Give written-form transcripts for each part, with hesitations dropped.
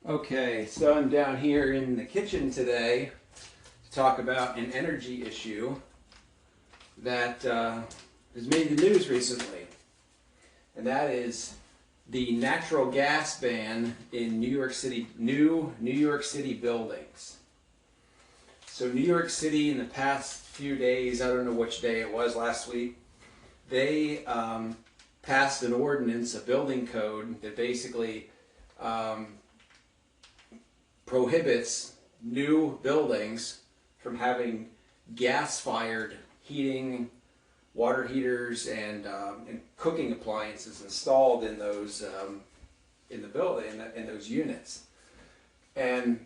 Okay, so I'm down here in the kitchen today to talk about an energy issue that has made the news recently, and that is the natural gas ban in New York City, New York City buildings. So New York City in the past few days, I don't know which day it was last week, they passed an ordinance, a building code that basically prohibits new buildings from having gas-fired heating, water heaters, and cooking appliances installed in those in the building in those units. And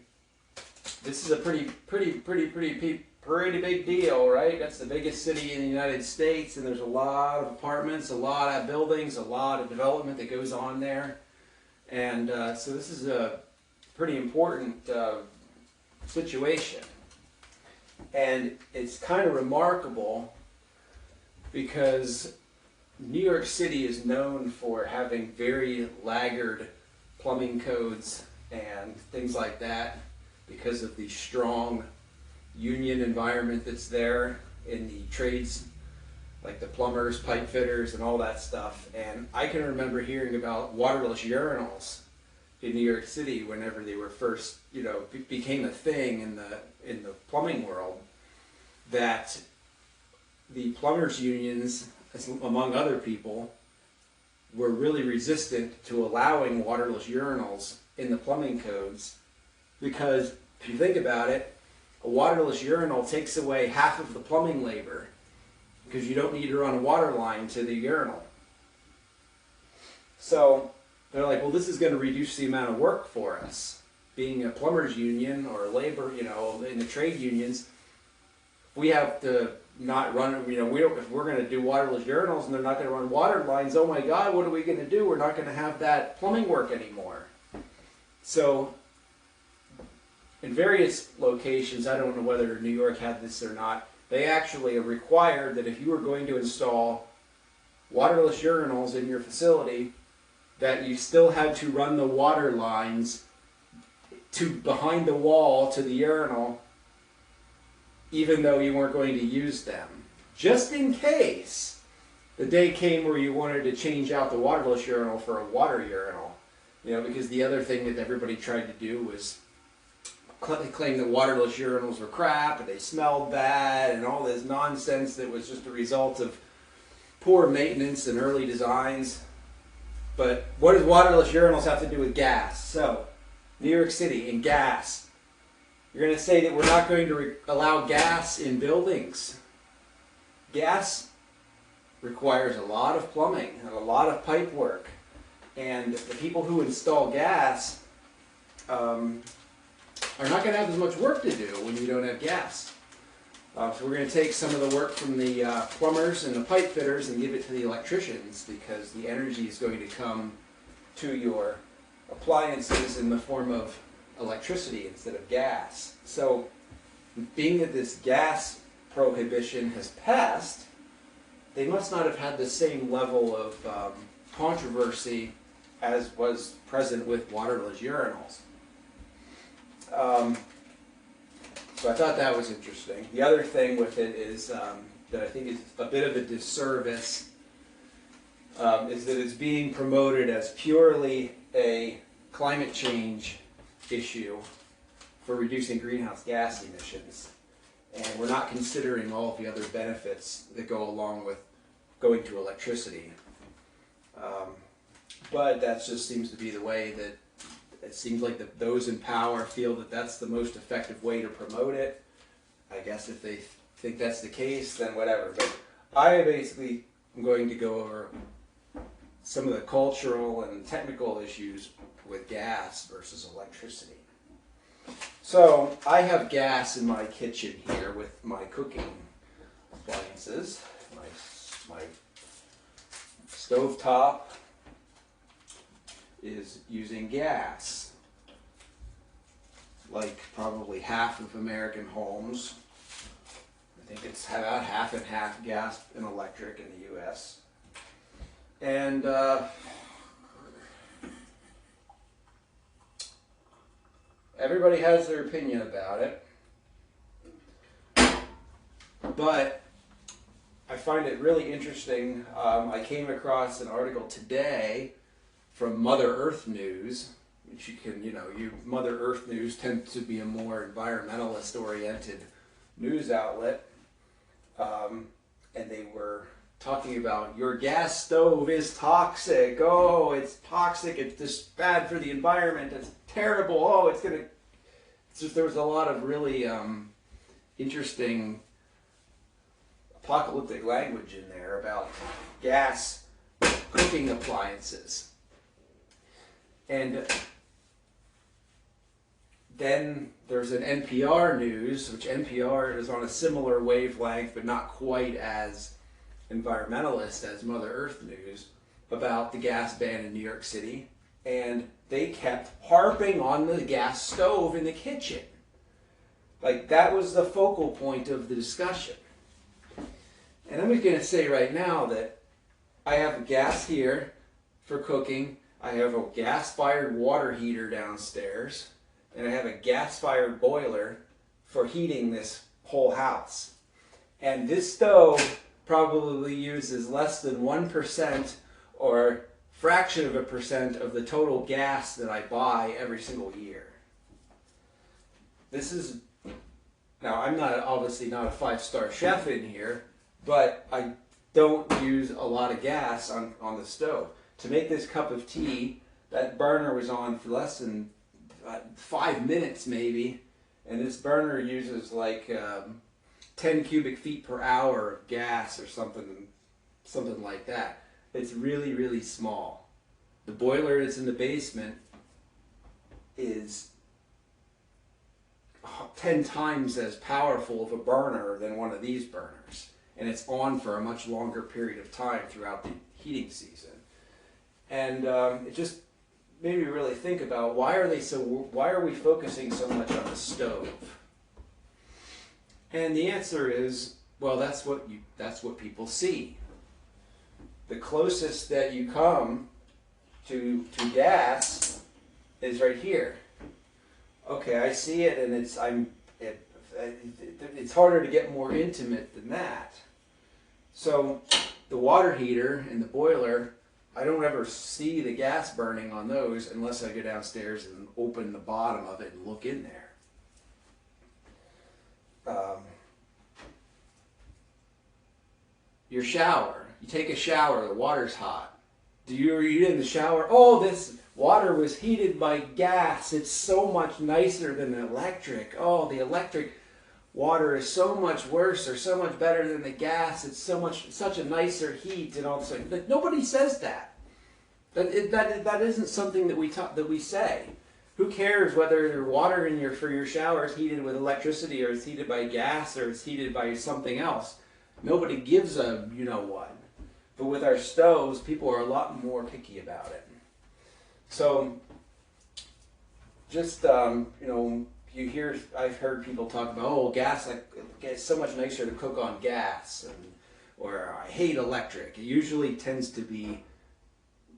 this is a pretty big deal, right? That's the biggest city in the United States, and there's a lot of apartments, a lot of buildings, a lot of development that goes on there. And so this is a pretty important situation. And it's kind of remarkable because New York City is known for having very laggard plumbing codes and things like that because of the strong union environment that's there in the trades, like the plumbers, pipe fitters, and all that stuff. And I can remember hearing about waterless urinals in New York City whenever they were first, became a thing in the plumbing world, that the plumbers unions, among other people, were really resistant to allowing waterless urinals in the plumbing codes, because if you think about it, a waterless urinal takes away half of the plumbing labor because you don't need to run a water line to the urinal. So they're like, well, this is going to reduce the amount of work for us. Being a plumbers union or labor, in the trade unions, we have to not run, we don't, if we're going to do waterless urinals and they're not going to run water lines, oh my God, what are we going to do? We're not going to have that plumbing work anymore. So in various locations, I don't know whether New York had this or not, they actually are required that if you were going to install waterless urinals in your facility, that you still had to run the water lines to behind the wall to the urinal, even though you weren't going to use them. Just in case the day came where you wanted to change out the waterless urinal for a water urinal. Because the other thing that everybody tried to do was claim that waterless urinals were crap and they smelled bad and all this nonsense that was just a result of poor maintenance and early designs. But what does waterless urinals have to do with gas? So, New York City and gas. You're going to say that we're not going to allow gas in buildings. Gas requires a lot of plumbing and a lot of pipe work. And the people who install gas are not going to have as much work to do when you don't have gas. So we're going to take some of the work from the plumbers and the pipe fitters and give it to the electricians, because the energy is going to come to your appliances in the form of electricity instead of gas. So being that this gas prohibition has passed, they must not have had the same level of controversy as was present with waterless urinals. So I thought that was interesting. The other thing with it is that I think is a bit of a disservice is that it's being promoted as purely a climate change issue for reducing greenhouse gas emissions. And we're not considering all of the other benefits that go along with going to electricity. But that just seems to be the way that it seems like those in power feel that that's the most effective way to promote it. I guess if they think that's the case, then whatever. But I basically am going to go over some of the cultural and technical issues with gas versus electricity. So I have gas in my kitchen here with my cooking appliances. My stovetop is using gas, like probably half of American homes. I think it's about half and half gas and electric in the U.S. And everybody has their opinion about it. But I find it really interesting. I came across an article today from Mother Earth News, which you can, Mother Earth News tends to be a more environmentalist-oriented news outlet. And they were talking about your gas stove is toxic. Oh, it's toxic. It's just bad for the environment. It's terrible. Oh, it's just, there was a lot of really interesting apocalyptic language in there about gas cooking appliances. And then there's an NPR news, which NPR is on a similar wavelength, but not quite as environmentalist as Mother Earth News, about the gas ban in New York City. And they kept harping on the gas stove in the kitchen. Like, that was the focal point of the discussion. And I'm just going to say right now that I have gas here for cooking. I have a gas-fired water heater downstairs. And I have a gas-fired boiler for heating this whole house. And this stove probably uses less than 1% or fraction of a percent of the total gas that I buy every single year. This is, now I'm obviously not a 5-star chef in here, but I don't use a lot of gas on the stove. To make this cup of tea, that burner was on for less than 5 minutes maybe, and this burner uses like 10 cubic feet per hour of gas or something like that. It's really, really small. The boiler that's in the basement is 10 times as powerful of a burner than one of these burners, and it's on for a much longer period of time throughout the heating season. And it just made me really think about why are we focusing so much on the stove? And the answer is, well, that's what people see. The closest that you come to gas is right here. Okay, I see it, and it's harder to get more intimate than that. So the water heater and the boiler, I don't ever see the gas burning on those unless I go downstairs and open the bottom of it and look in there. Your shower. You take a shower, the water's hot. Are you in the shower? Oh, this water was heated by gas. It's so much nicer than the electric. Oh, the electric water is so much worse or so much better than the gas. It's such a nicer heat and all this. Like, nobody says that. That isn't something that we say. Who cares whether your water for your shower is heated with electricity or it's heated by gas or it's heated by something else? Nobody gives a what. But with our stoves, people are a lot more picky about it. So, just I've heard people talk about, oh, gas, it's so much nicer to cook on gas, or I hate electric. It usually tends to be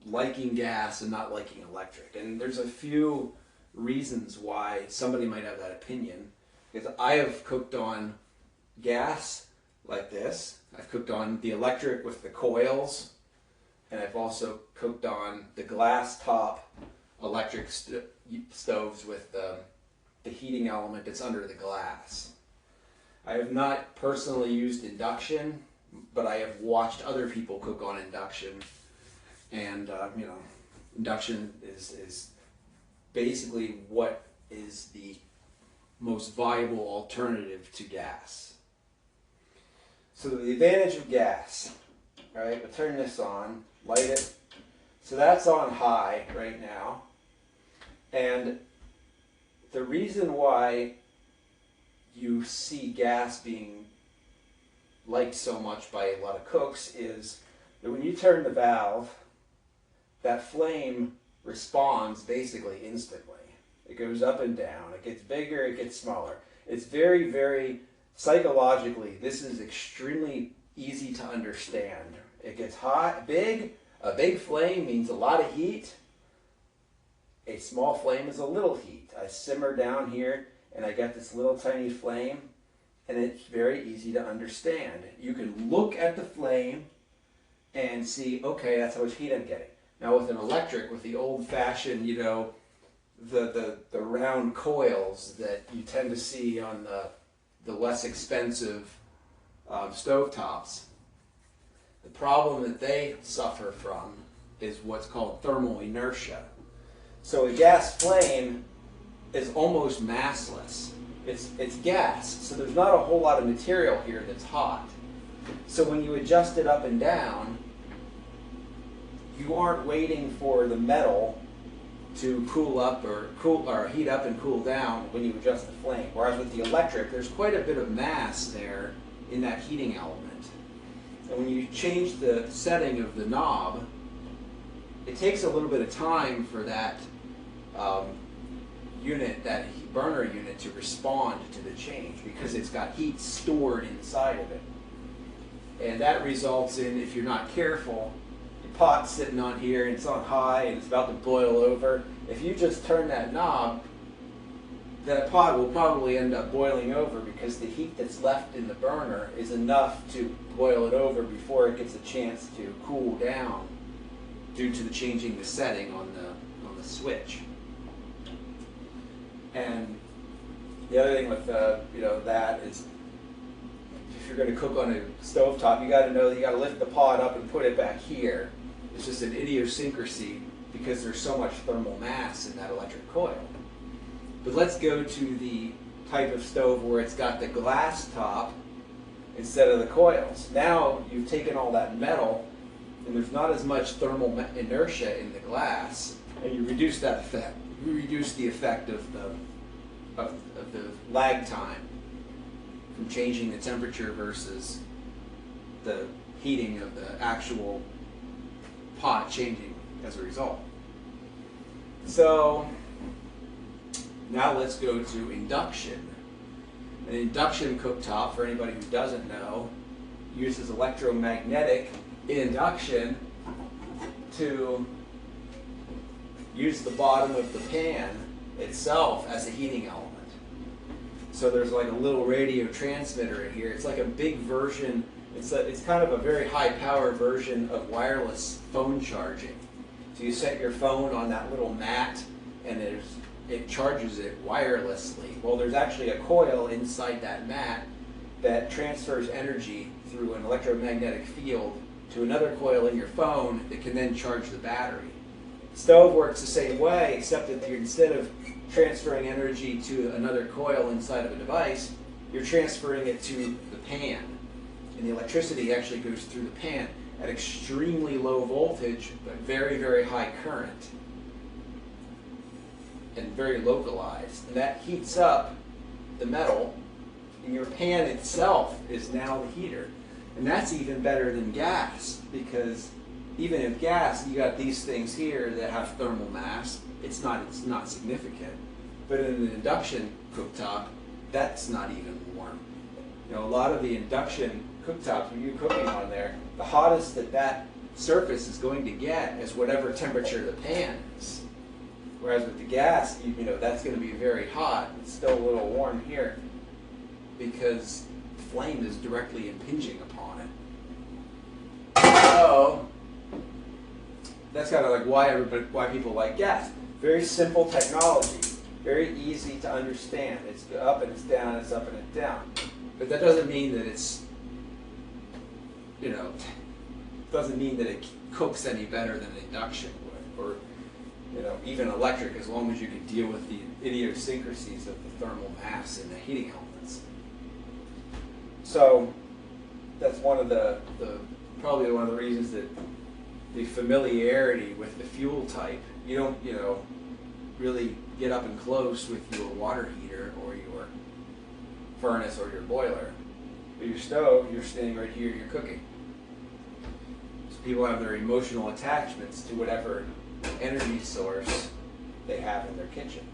liking gas and not liking electric. And there's a few reasons why somebody might have that opinion. Because I have cooked on gas like this. I've cooked on the electric with the coils, and I've also cooked on the glass top electric stoves with the heating element that's under the glass. I have not personally used induction, but I have watched other people cook on induction, and induction is basically what is the most viable alternative to gas. So the advantage of gas, right? We'll turn this on, light it. So that's on high right now. And the reason why you see gas being liked so much by a lot of cooks is that when you turn the valve, that flame responds basically instantly. It goes up and down. It gets bigger, it gets smaller. It's very, very psychologically, this is extremely easy to understand. It gets hot, big. A big flame means a lot of heat. a small flame is a little heat. I simmer down here and I get this little tiny flame, and it's very easy to understand. You can look at the flame and see, okay, that's how much heat I'm getting. Now with an electric, with the old-fashioned, you know, the round coils that you tend to see on the less expensive stovetops, the problem that they suffer from is what's called thermal inertia. So a gas flame is almost massless. It's gas, so there's not a whole lot of material here that's hot. So when you adjust it up and down, you aren't waiting for the metal to cool up or heat up and cool down when you adjust the flame. Whereas with the electric, there's quite a bit of mass there in that heating element. And when you change the setting of the knob, it takes a little bit of time for that that burner unit to respond to the change, because it's got heat stored inside of it. And that results in, if you're not careful, your pot's sitting on here and it's on high and it's about to boil over. If you just turn that knob, that pot will probably end up boiling over, because the heat that's left in the burner is enough to boil it over before it gets a chance to cool down due to the changing the setting on the switch. And the other thing with that is, if you're going to cook on a stovetop, you got to know that you got to lift the pot up and put it back here. It's just an idiosyncrasy because there's so much thermal mass in that electric coil. But let's go to the type of stove where it's got the glass top instead of the coils. Now you've taken all that metal, and there's not as much thermal inertia in the glass, and you reduce that effect. You reduce the effect of the lag time from changing the temperature versus the heating of the actual pot changing as a result. So now let's go to induction. An induction cooktop, for anybody who doesn't know, uses electromagnetic induction to use the bottom of the pan itself as a heating element. So there's like a little radio transmitter in here. It's like a big version. It's kind of a very high power version of wireless phone charging. So you set your phone on that little mat, and it charges it wirelessly. Well, there's actually a coil inside that mat that transfers energy through an electromagnetic field to another coil in your phone that can then charge the battery. The stove works the same way, except that instead of transferring energy to another coil inside of a device, you're transferring it to the pan. And the electricity actually goes through the pan at extremely low voltage, but very, very high current, and very localized. And that heats up the metal, and your pan itself is now the heater. And that's even better than gas, because even in gas, you got these things here that have thermal mass. It's not significant. But in an induction cooktop, that's not even warm. You know, a lot of the induction cooktops, when you're cooking on there, the hottest that surface is going to get is whatever temperature the pan is. Whereas with the gas, that's going to be very hot. It's still a little warm here because the flame is directly impinging upon it. So that's kind of like why people like gas. Very simple technology, very easy to understand. It's up and it's down, it's up and it's down. But that doesn't mean that doesn't mean that it cooks any better than induction would, or even electric, as long as you can deal with the idiosyncrasies of the thermal mass and the heating elements. So that's one of probably one of the reasons that the familiarity with the fuel type, you don't really get up and close with your water heater or your furnace or your boiler. But your stove, you're standing right here, you're cooking. So people have their emotional attachments to whatever energy source they have in their kitchen.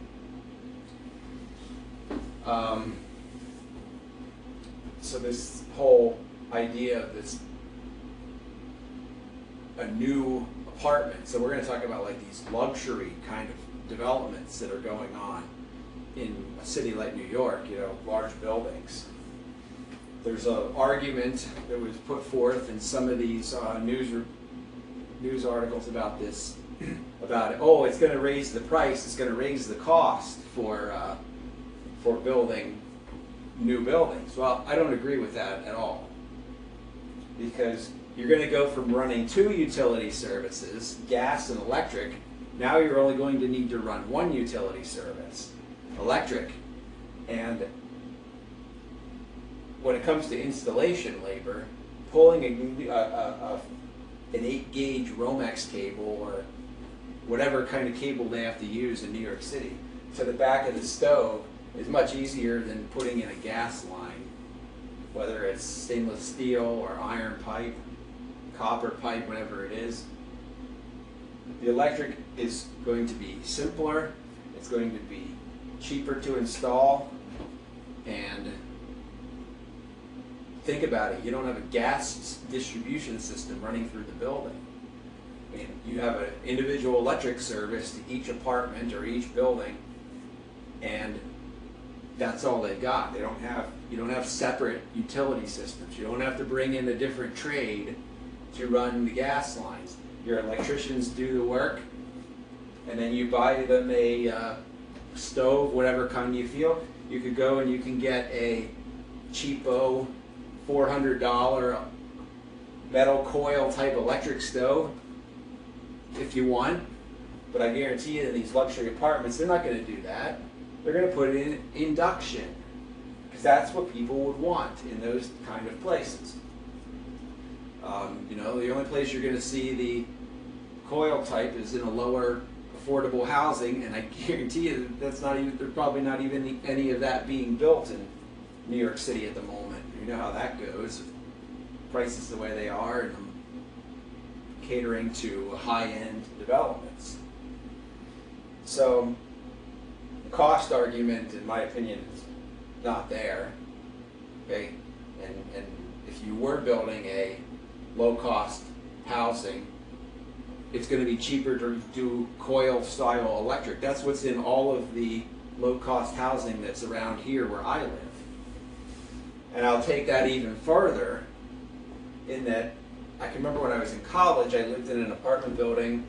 So this whole idea of a new apartment. So we're going to talk about like these luxury kind of developments that are going on in a city like New York, you know, large buildings. There's an argument that was put forth in some of these news articles about this, about, oh, it's going to raise the price, it's going to raise the cost for building new buildings. Well, I don't agree with that at all, because you're going to go from running 2 utility services, gas and electric. Now you're only going to need to run 1 utility service, electric. And when it comes to installation labor, pulling an 8-gauge Romex cable or whatever kind of cable they have to use in New York City to the back of the stove is much easier than putting in a gas line, whether it's stainless steel or iron pipe, copper pipe, whatever it is. The electric is going to be simpler, it's going to be cheaper to install, and think about it, you don't have a gas distribution system running through the building. I mean, you have an individual electric service to each apartment or each building, and that's all they've got. You don't have separate utility systems. You don't have to bring in a different trade to run the gas lines. Your electricians do the work, and then you buy them a stove, whatever kind you feel. You could go and you can get a cheapo $400 metal coil type electric stove if you want, but I guarantee you in these luxury apartments they're not going to do that. They're going to put in induction, because that's what people would want in those kind of places. You know, the only place you're going to see the coil type is in a lower affordable housing, and I guarantee you that's not even, there's probably not even any of that being built in New York City at the moment. You know how that goes. Prices the way they are, and catering to high-end developments. So the cost argument, in my opinion, is not there. Okay, and if you were building a low-cost housing, it's going to be cheaper to do coil-style electric. That's what's in all of the low-cost housing that's around here where I live. And I'll take that even further, in that I can remember when I was in college, I lived in an apartment building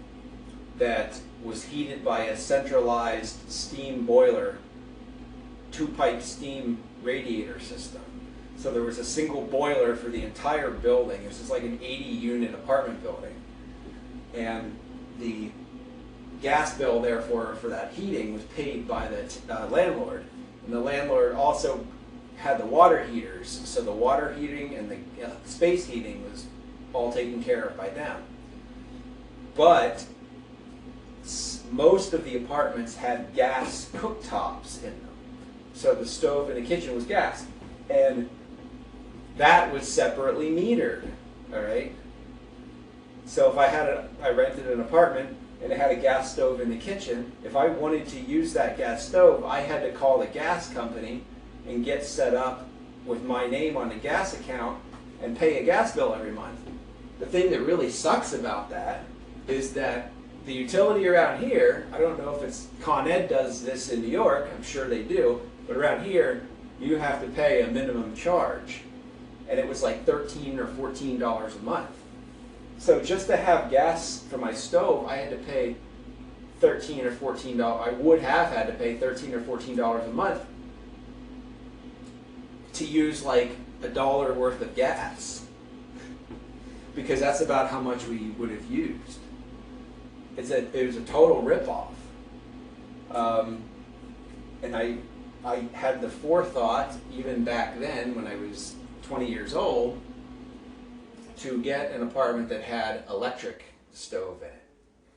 that was heated by a centralized steam boiler, 2-pipe steam radiator system. So there was a single boiler for the entire building. It was just like an 80-unit apartment building. And the gas bill, therefore, for that heating was paid by the landlord. And the landlord also had the water heaters, so the water heating and the space heating was all taken care of by them. But most of the apartments had gas cooktops in them, so the stove in the kitchen was gas, and that was separately metered. All right. So if I rented an apartment and it had a gas stove in the kitchen, if I wanted to use that gas stove, I had to call the gas company and get set up with my name on the gas account and pay a gas bill every month. The thing that really sucks about that is that the utility around here, I don't know if it's Con Ed does this in New York, I'm sure they do, but around here you have to pay a minimum charge, and it was like $13 or $14 a month. So just to have gas for my stove, I had to pay $13 or $14. I would have had to pay $13 or $14 a month to use like $1 worth of gas, because that's about how much we would have used. It was a total ripoff. And I had the forethought, even back then when I was 20 years old, to get an apartment that had electric stove in it.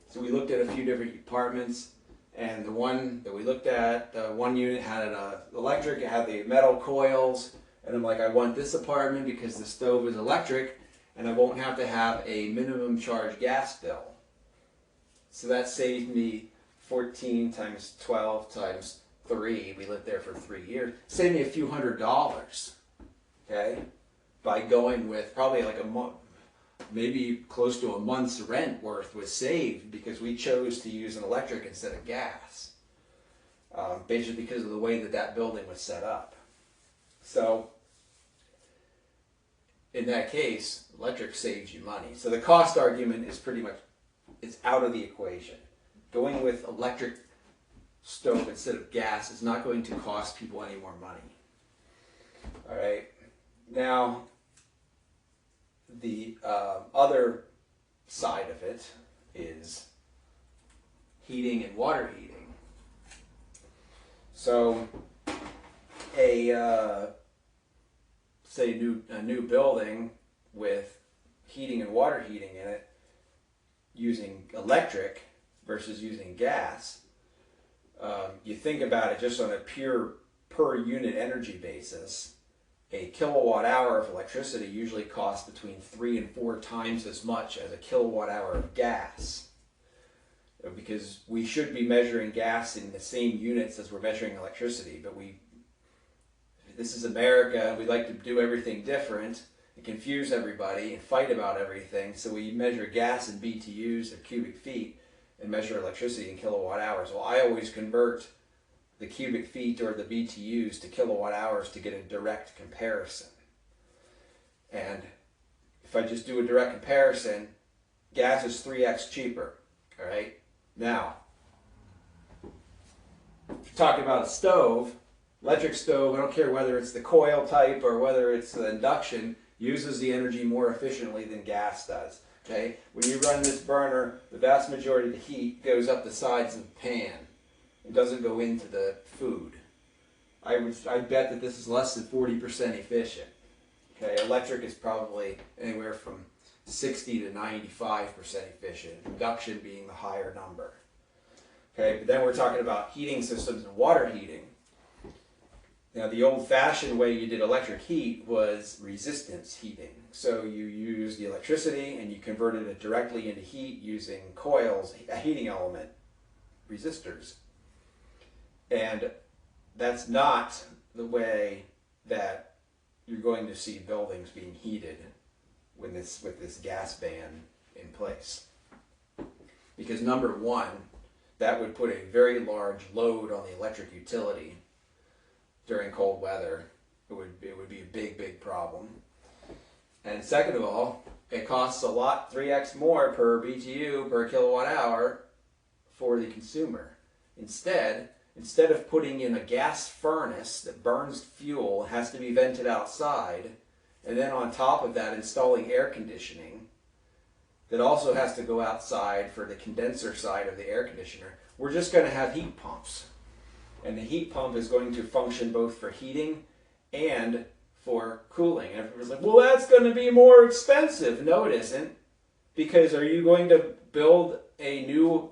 So we looked at a few different apartments, and the one that we looked at, one unit had an electric, it had the metal coils, and I'm like, I want this apartment because the stove is electric, and I won't have to have a minimum charge gas bill. So that saved me 14 times 12 times 3, we lived there for 3 years, saved me a few $100s, okay, by going with probably like maybe close to a month's rent worth was saved because we chose to use an electric instead of gas, basically because of the way that that building was set up. So in that case, electric saves you money. So the cost argument is pretty much, it's out of the equation. Going with electric stove instead of gas is not going to cost people any more money. All right. Now, the other side of it is heating and water heating. So, say a new building with heating and water heating in it, using electric versus using gas. You think about it just on a pure per unit energy basis. A kilowatt hour of electricity usually costs between 3 and 4 times as much as a kilowatt hour of gas. Because we should be measuring gas in the same units as we're measuring electricity, but this is America and we like to do everything different and confuse everybody and fight about everything, so we measure gas in BTUs or cubic feet and measure electricity in kilowatt hours. Well, I always convert the cubic feet or the BTUs to kilowatt hours to get a direct comparison. And if I just do a direct comparison, gas is 3x cheaper. All right. Now, if you're talking about a stove, electric stove, I don't care whether it's the coil type or whether it's the induction, uses the energy more efficiently than gas does. Okay? When you run this burner, the vast majority of the heat goes up the sides of the pan. It doesn't go into the food. I bet that this is less than 40% efficient. Okay, electric is probably anywhere from 60 to 95% efficient. Induction being the higher number. Okay, but then we're talking about heating systems and water heating. Now, the old-fashioned way you did electric heat was resistance heating. So you used the electricity and you converted it directly into heat using coils, a heating element, resistors. And that's not the way that you're going to see buildings being heated with this gas ban in place. Because number one, that would put a very large load on the electric utility during cold weather. It would be a big problem. And second of all, it costs a lot, 3x more per BTU per kilowatt hour for the consumer. Instead of putting in a gas furnace that burns fuel, has to be vented outside, and then on top of that installing air conditioning that also has to go outside for the condenser side of the air conditioner, we're just going to have heat pumps. And the heat pump is going to function both for heating and for cooling. And everyone's like, well, that's going to be more expensive. No, it isn't. Because are you going to build a new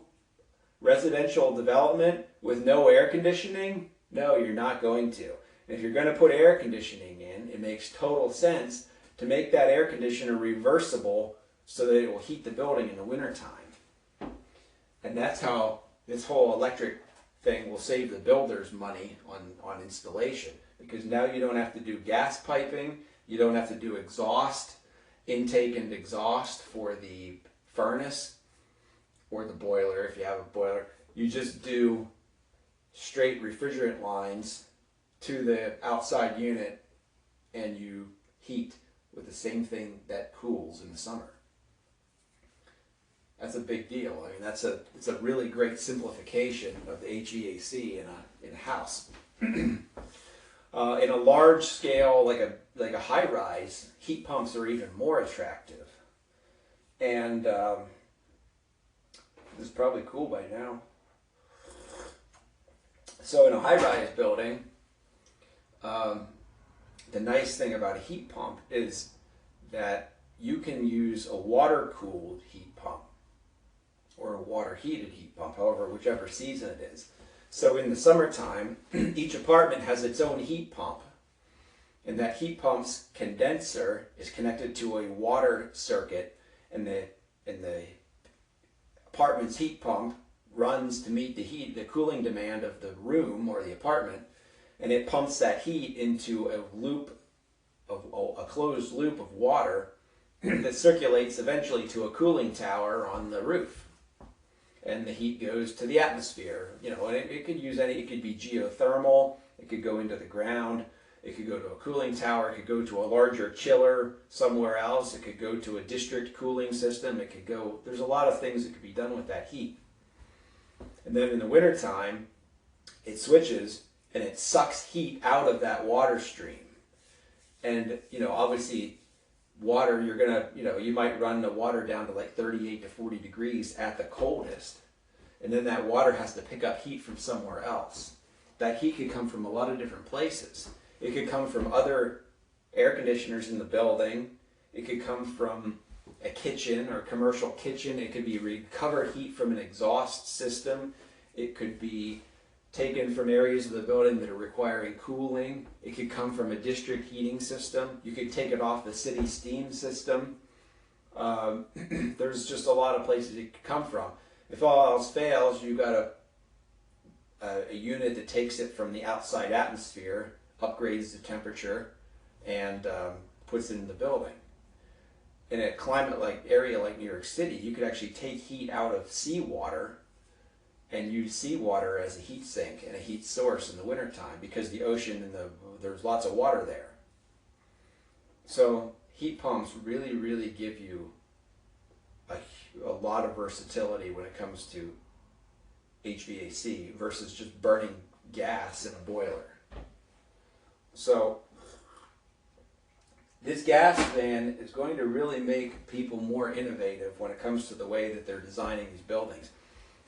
residential development with no air conditioning? No, you're not going to. And if you're going to put air conditioning in, it makes total sense to make that air conditioner reversible so that it will heat the building in the wintertime. And that's how this whole electric thing will save the builders money on installation. Because now you don't have to do gas piping, you don't have to do exhaust, intake and exhaust for the furnace or the boiler if you have a boiler. You just do straight refrigerant lines to the outside unit and you heat with the same thing that cools in the summer. That's a big deal. I mean, it's a really great simplification of the HVAC in a house. In a large scale, like a high rise, heat pumps are even more attractive. And this is probably cool by now. So in a high rise building, the nice thing about a heat pump is that you can use a water cooled heat pump or a water heated heat pump, however, whichever season it is. So in the summertime, each apartment has its own heat pump, and that heat pump's condenser is connected to a water circuit, and the apartment's heat pump runs to meet the cooling demand of the room or the apartment, and it pumps that heat into a closed loop of water, that circulates eventually to a cooling tower on the roof. And the heat goes to the atmosphere. You know, and it could use any, it could be geothermal, it could go into the ground, it could go to a cooling tower, it could go to a larger chiller somewhere else, it could go to a district cooling system, it could go, there's a lot of things that could be done with that heat. And then in the wintertime, it switches and it sucks heat out of that water stream. And, you know, obviously water, you're going to, you know, you might run the water down to like 38 to 40 degrees at the coldest. And then that water has to pick up heat from somewhere else. That heat could come from a lot of different places. It could come from other air conditioners in the building. It could come from a kitchen or a commercial kitchen. It could be recovered heat from an exhaust system. It could be taken from areas of the building that are requiring cooling. It could come from a district heating system. You could take it off the city steam system. There's just a lot of places it could come from. If all else fails, you've got a unit that takes it from the outside atmosphere, upgrades the temperature, and puts it in the building. In a climate-like area like New York City, you could actually take heat out of seawater and use seawater as a heat sink and a heat source in the wintertime because the ocean and there's lots of water there. So heat pumps really, really give you a lot of versatility when it comes to HVAC versus just burning gas in a boiler. So this gas fan is going to really make people more innovative when it comes to the way that they're designing these buildings.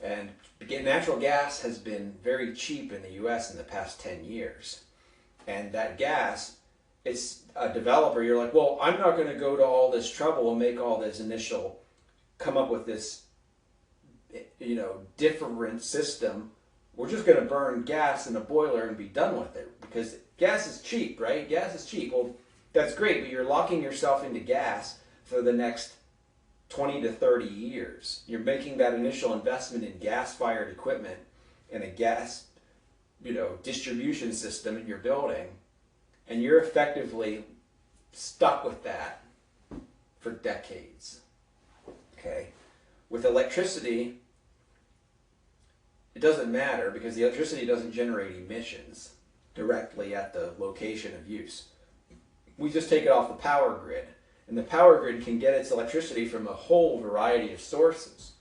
And natural gas has been very cheap in the US in the past 10 years. And that gas, it's a developer, you're like, well, I'm not going to go to all this trouble and make all this initial, come up with this, you know, different system. We're just going to burn gas in a boiler and be done with it because gas is cheap, right? Gas is cheap. Well, that's great, but you're locking yourself into gas for the next 20 to 30 years. You're making that initial investment in gas-fired equipment and a gas, you know, distribution system in your building, and you're effectively stuck with that for decades. Okay? With electricity, it doesn't matter because the electricity doesn't generate emissions directly at the location of use. We just take it off the power grid. And the power grid can get its electricity from a whole variety of sources.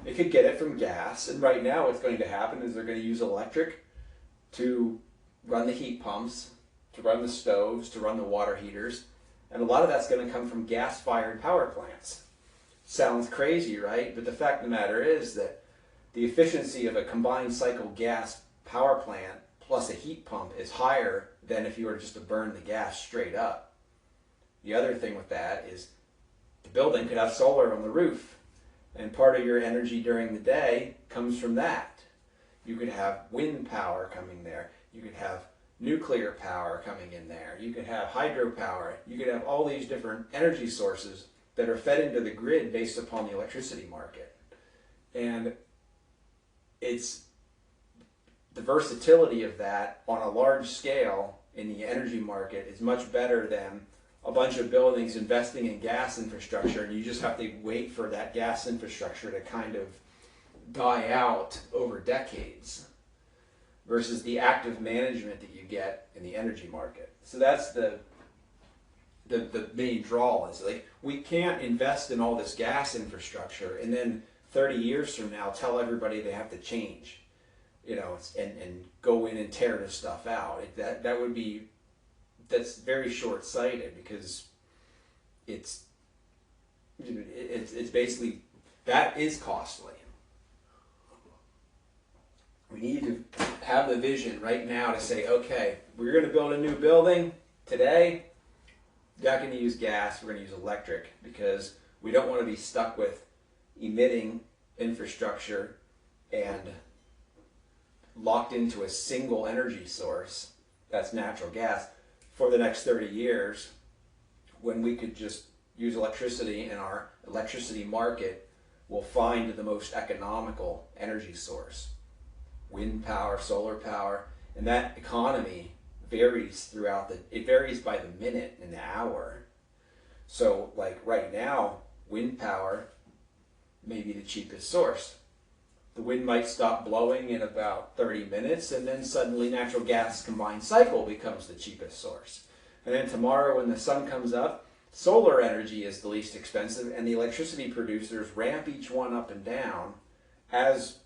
It could get it from gas, and right now what's going to happen is they're going to use electric to run the heat pumps, to run the stoves, to run the water heaters, and a lot of that's going to come from gas-fired power plants. Sounds crazy, right? But the fact of the matter is that the efficiency of a combined cycle gas power plant plus a heat pump is higher than if you were just to burn the gas straight up. The other thing with that is the building could have solar on the roof, and part of your energy during the day comes from that. You could have wind power coming there. You could have nuclear power coming in there. You could have hydropower. You could have all these different energy sources that are fed into the grid based upon the electricity market. And it's the versatility of that on a large scale in the energy market is much better than a bunch of buildings investing in gas infrastructure, and you just have to wait for that gas infrastructure to kind of die out over decades versus the active management that you get in the energy market. So that's the main draw is like we can't invest in all this gas infrastructure and then 30 years from now tell everybody they have to change, you know, and go in and tear this stuff out. That would be, that's very short-sighted because it's basically, that is costly. We need to have the vision right now to say, okay, we're going to build a new building today. We're not going to use gas, we're going to use electric because we don't want to be stuck with emitting infrastructure and locked into a single energy source, that's natural gas, for the next 30 years when we could just use electricity and our electricity market will find the most economical energy source. Wind power, solar power, and that economy varies throughout it varies by the minute and the hour. So like right now, wind power may be the cheapest source. The wind might stop blowing in about 30 minutes, and then suddenly natural gas combined cycle becomes the cheapest source. And then tomorrow when the sun comes up, solar energy is the least expensive, and the electricity producers ramp each one up and down as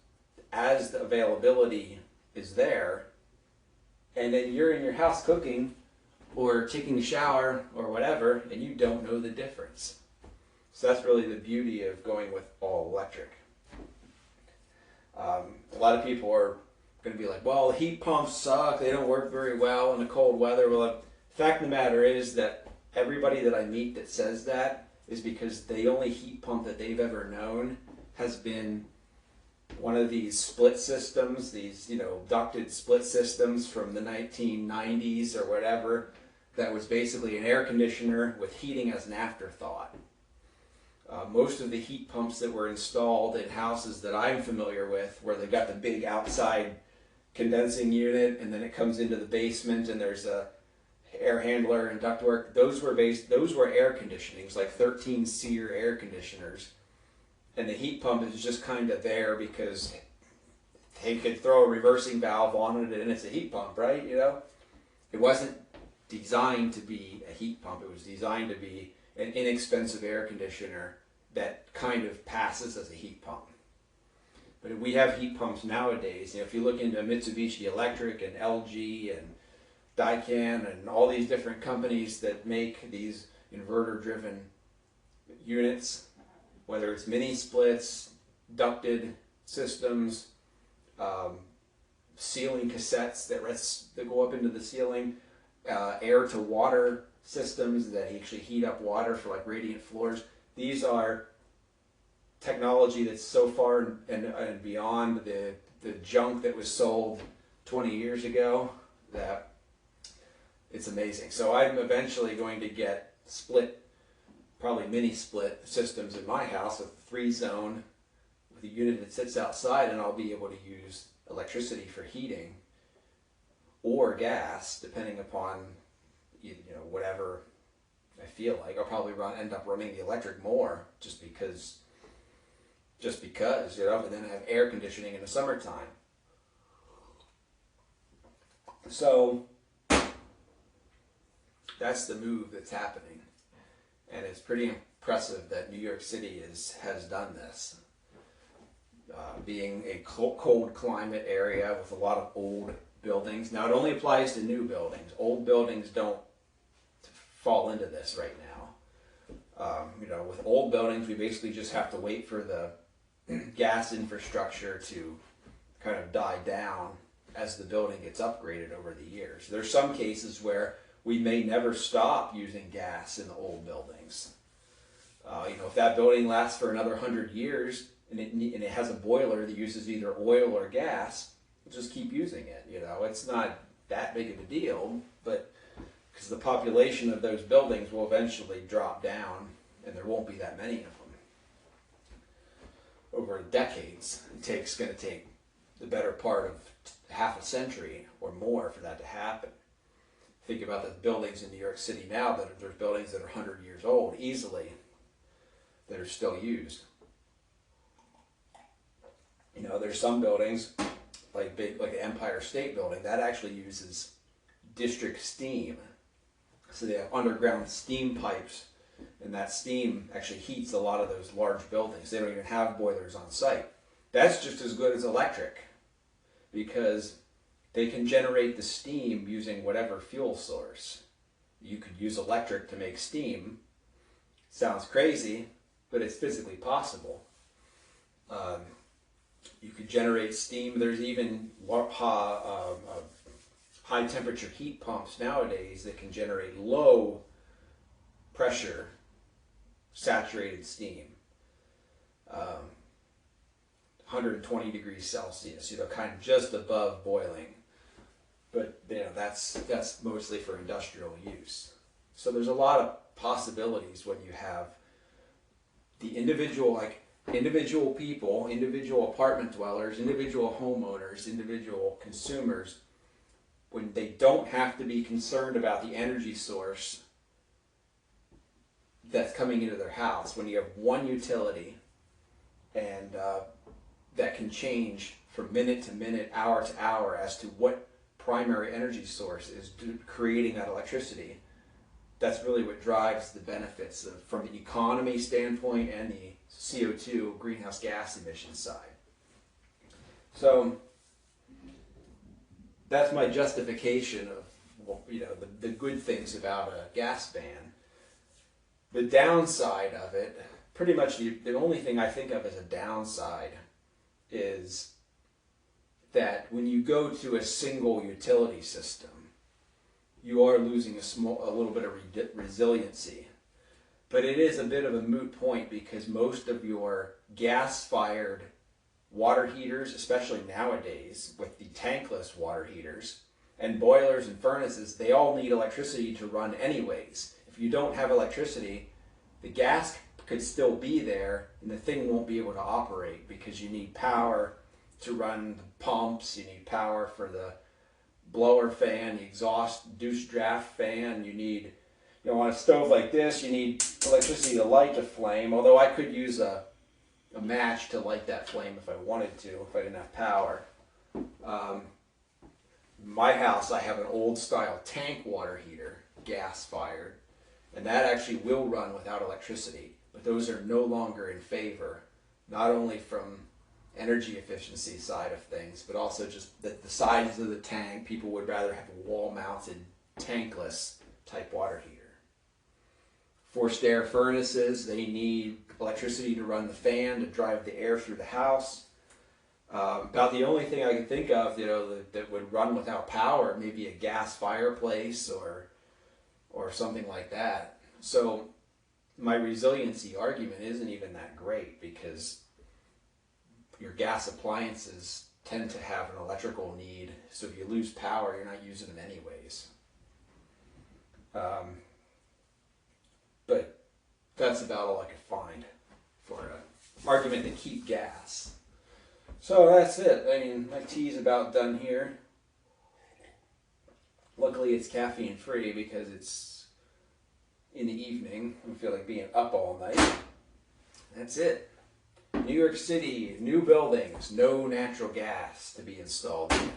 the availability is there. And then you're in your house cooking or taking a shower or whatever, and you don't know the difference. So that's really the beauty of going with all electric. A lot of people are going to be like, well, heat pumps suck, they don't work very well in the cold weather. Well, the fact of the matter is that everybody that I meet that says that is because the only heat pump that they've ever known has been one of these split systems, these, ducted split systems from the 1990s or whatever, that was basically an air conditioner with heating as an afterthought. Most of the heat pumps that were installed in houses that I'm familiar with, where they've got the big outside condensing unit and then it comes into the basement and there's a air handler and ductwork, those were air conditionings, like 13-seer air conditioners. And the heat pump is just kind of there because they could throw a reversing valve on it and it's a heat pump, right? It wasn't designed to be a heat pump. It was designed to be an inexpensive air conditioner that kind of passes as a heat pump. But we have heat pumps nowadays. If you look into Mitsubishi Electric and LG and Daikin and all these different companies that make these inverter-driven units, whether it's mini splits, ducted systems, ceiling cassettes that go up into the ceiling, air to water systems that actually heat up water for like radiant floors. These are technology that's so far and beyond the junk that was sold 20 years ago that it's amazing. So I'm eventually going to get probably mini split systems in my house with 3-zone with a unit that sits outside, and I'll be able to use electricity for heating or gas depending upon whatever I feel like. I'll probably end up running the electric more just because, and then I have air conditioning in the summertime. So that's the move that's happening. And it's pretty impressive that New York City has done this. Being a cold climate area with a lot of old buildings. Now it only applies to new buildings. Old buildings don't fall into this right now. With old buildings, we basically just have to wait for the gas infrastructure to kind of die down as the building gets upgraded over the years. There's some cases where we may never stop using gas in the old buildings. If that building lasts for another 100 years and it has a boiler that uses either oil or gas, we'll just keep using it. It's not that big of a deal, but because the population of those buildings will eventually drop down and there won't be that many of them. Over decades, it's going to take the better part of half a century or more for that to happen. Think about the buildings in New York City now, there's buildings that are 100 years old easily that are still used. There's some buildings like the Empire State Building that actually uses district steam. So they have underground steam pipes, and that steam actually heats a lot of those large buildings. They don't even have boilers on site. That's just as good as electric because they can generate the steam using whatever fuel source. You could use electric to make steam. Sounds crazy, but it's physically possible. You could generate steam. There's even high temperature heat pumps nowadays that can generate low pressure saturated steam. 120 degrees Celsius, kind of just above boiling. But that's mostly for industrial use. So there's a lot of possibilities when you have the individual people, individual apartment dwellers, individual homeowners, individual consumers, when they don't have to be concerned about the energy source that's coming into their house. When you have one utility and that can change from minute to minute, hour to hour as to what primary energy source is creating that electricity, that's really what drives the benefits from the economy standpoint and the CO2 greenhouse gas emission side. So that's my justification of the good things about a gas ban. The downside of it, pretty much the only thing I think of as a downside is that when you go to a single utility system, you are losing a little bit of resiliency. But it is a bit of a moot point because most of your gas-fired water heaters, especially nowadays with the tankless water heaters, and boilers and furnaces, they all need electricity to run anyways. If you don't have electricity, the gas could still be there and the thing won't be able to operate because you need power to run the pumps, you need power for the blower fan, the exhaust douche draft fan, you need, on a stove like this, you need electricity to light the flame, although I could use a match to light that flame if I wanted to, if I didn't have power. My house, I have an old style tank water heater, gas fired, and that actually will run without electricity, but those are no longer in favor, not only from energy efficiency side of things, but also just the size of the tank. People would rather have a wall mounted tankless type water heater. Forced air furnaces, they need electricity to run the fan to drive the air through the house. About the only thing I can think of, that would run without power, maybe a gas fireplace or something like that. So my resiliency argument isn't even that great because your gas appliances tend to have an electrical need. So if you lose power, you're not using them anyways. But that's about all I could find for an argument to keep gas. So that's it. I mean, my tea's about done here. Luckily it's caffeine free because it's in the evening. I don't feel like being up all night. That's it. New York City, new buildings, no natural gas to be installed in them.